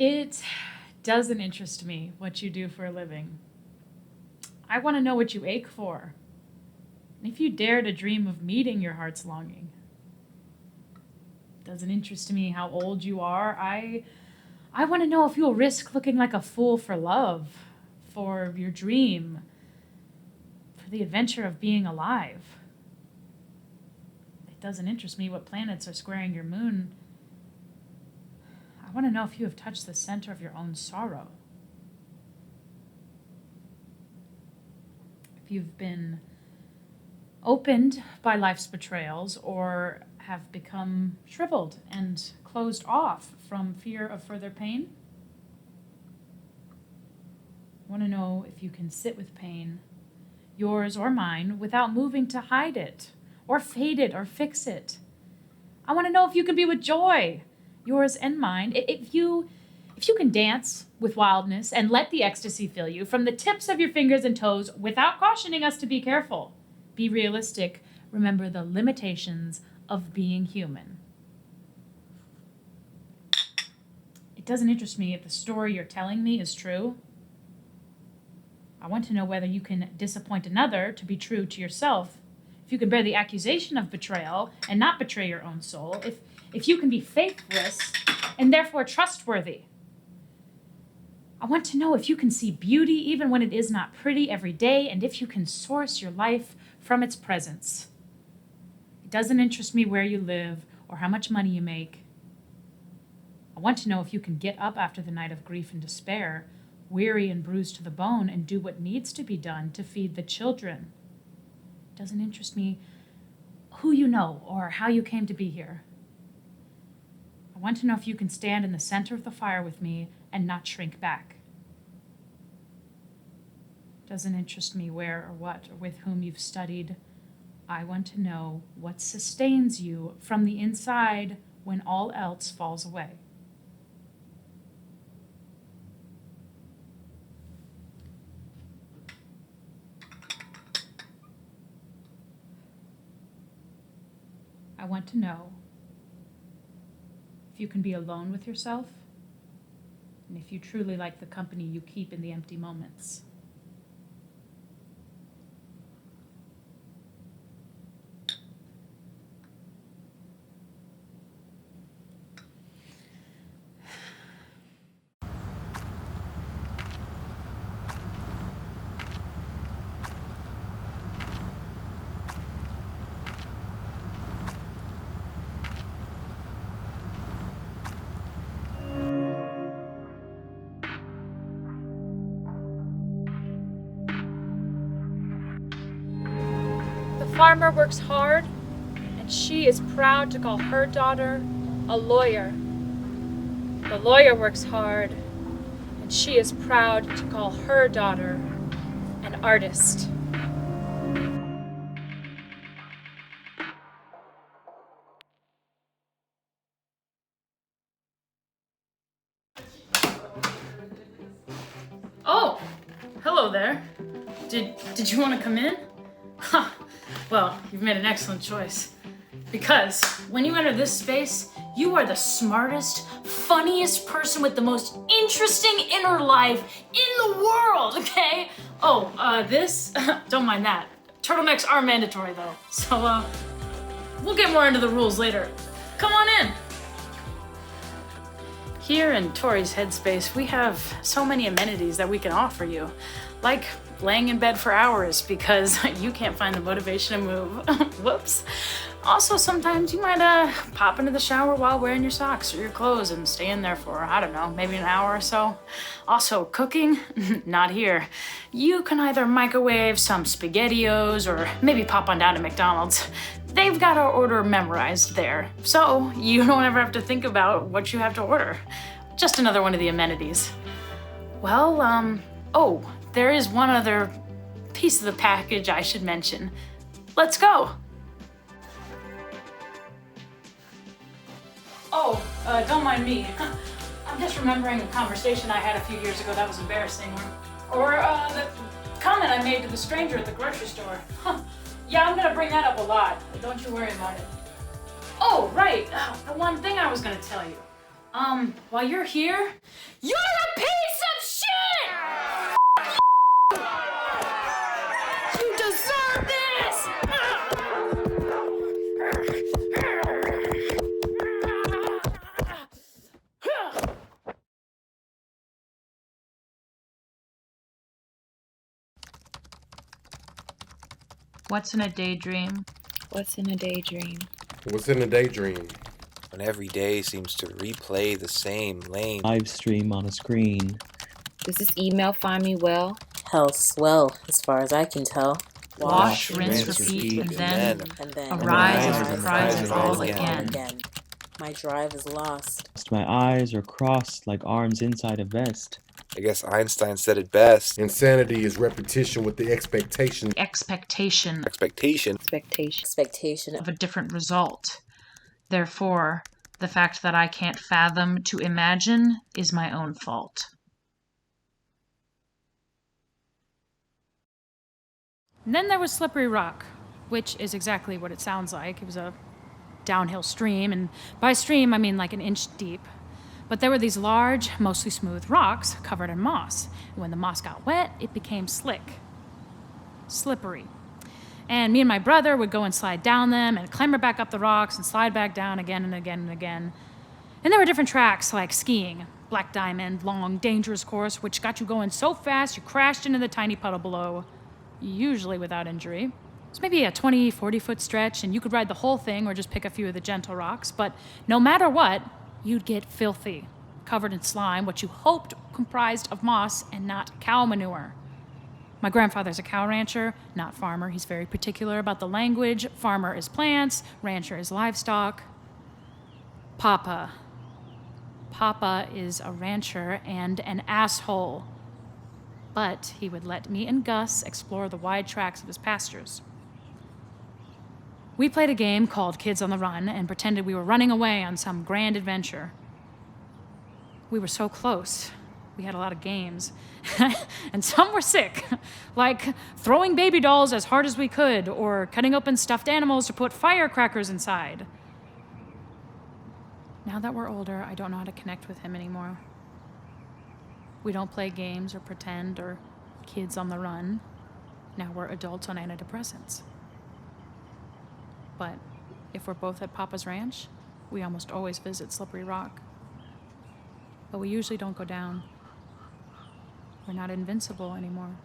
It doesn't interest me what you do for a living. I want to know what you ache for. And if you dare to dream of meeting your heart's longing. It doesn't interest me how old you are. I want to know if you'll risk looking like a fool for love, for your dream, for the adventure of being alive. It doesn't interest me what planets are squaring your moon. I want to know if you have touched the center of your own sorrow. If you've been opened by life's betrayals or have become shriveled and closed off from fear of further pain. I want to know if you can sit with pain, yours or mine, without moving to hide it or fade it or fix it. I want to know if you can be with joy, yours and mine, if you can dance with wildness and let the ecstasy fill you from the tips of your fingers and toes without cautioning us to be careful. Be realistic. Remember the limitations of being human. It doesn't interest me if the story you're telling me is true. I want to know whether you can disappoint another to be true to yourself. If you can bear the accusation of betrayal and not betray your own soul. If you can be faithless and therefore trustworthy. I want to know if you can see beauty even when it is not pretty every day, and if you can source your life from its presence. It doesn't interest me where you live or how much money you make. I want to know if you can get up after the night of grief and despair, weary and bruised to the bone, and do what needs to be done to feed the children. It doesn't interest me who you know or how you came to be here. I want to know if you can stand in the center of the fire with me and not shrink back. It doesn't interest me where or what or with whom you've studied. I want to know what sustains you from the inside when all else falls away. I want to know if you can be alone with yourself, and if you truly like the company you keep in the empty moments. The farmer works hard, and she is proud to call her daughter a lawyer. The lawyer works hard, and she is proud to call her daughter an artist. Oh, hello there. Did you want to come in? Huh. Well, you've made an excellent choice. Because when you enter this space, you are the smartest, funniest person with the most interesting inner life in the world, okay? Oh, this? Don't mind that. Turtlenecks are mandatory though. So, we'll get more into the rules later. Come on in. Here in Tori's headspace, we have so many amenities that we can offer you. Like laying in bed for hours because you can't find the motivation to move. Whoops. Also, sometimes you might pop into the shower while wearing your socks or your clothes and stay in there for, I don't know, maybe an hour or so. Also, cooking? Not here. You can either microwave some SpaghettiOs or maybe pop on down to McDonald's. They've got our order memorized there, so you don't ever have to think about what you have to order. Just another one of the amenities. Well, oh, there is one other piece of the package I should mention. Let's go. Oh, don't mind me. I'm just remembering a conversation I had a few years ago that was embarrassing. Or the comment I made to the stranger at the grocery store. Yeah, I'm gonna bring that up a lot. Don't you worry about it. Oh, right. The one thing I was gonna tell you. While you're here, you're a piece of shit! You deserve this! What's in a daydream? What's in a daydream? What's in a daydream? When every day seems to replay the same lame live stream on a screen. Does this email find me well? Health swell, as far as I can tell. Wash, rinse, repeat, and then arise and reprise it all again. My drive is lost. My eyes are crossed like arms inside a vest. I guess Einstein said it best. Insanity is repetition with the expectation Expectation Of a different result. Therefore, the fact that I can't fathom to imagine is my own fault. And then there was Slippery Rock, which is exactly what it sounds like. It was a downhill stream, and by stream I mean like an inch deep. But there were these large, mostly smooth rocks covered in moss. And when the moss got wet, it became slick. Slippery. And me and my brother would go and slide down them and clamber back up the rocks and slide back down again and again and again. And there were different tracks like skiing, Black Diamond, long, dangerous course, which got you going so fast you crashed into the tiny puddle below, usually without injury. It's maybe a 20, 40-foot stretch, and you could ride the whole thing or just pick a few of the gentle rocks. But no matter what, you'd get filthy, covered in slime, what you hoped comprised of moss and not cow manure. My grandfather's a cow rancher, not farmer. He's very particular about the language. Farmer is plants, rancher is livestock. Papa is a rancher and an asshole. But he would let me and Gus explore the wide tracts of his pastures. We played a game called Kids on the Run and pretended we were running away on some grand adventure. We were so close. We had a lot of games. And some were sick, like throwing baby dolls as hard as we could or cutting open stuffed animals to put firecrackers inside. Now that we're older, I don't know how to connect with him anymore. We don't play games or pretend or Kids on the Run. Now we're adults on antidepressants. But if we're both at Papa's ranch, we almost always visit Slippery Rock. But we usually don't go down. We're not invincible anymore.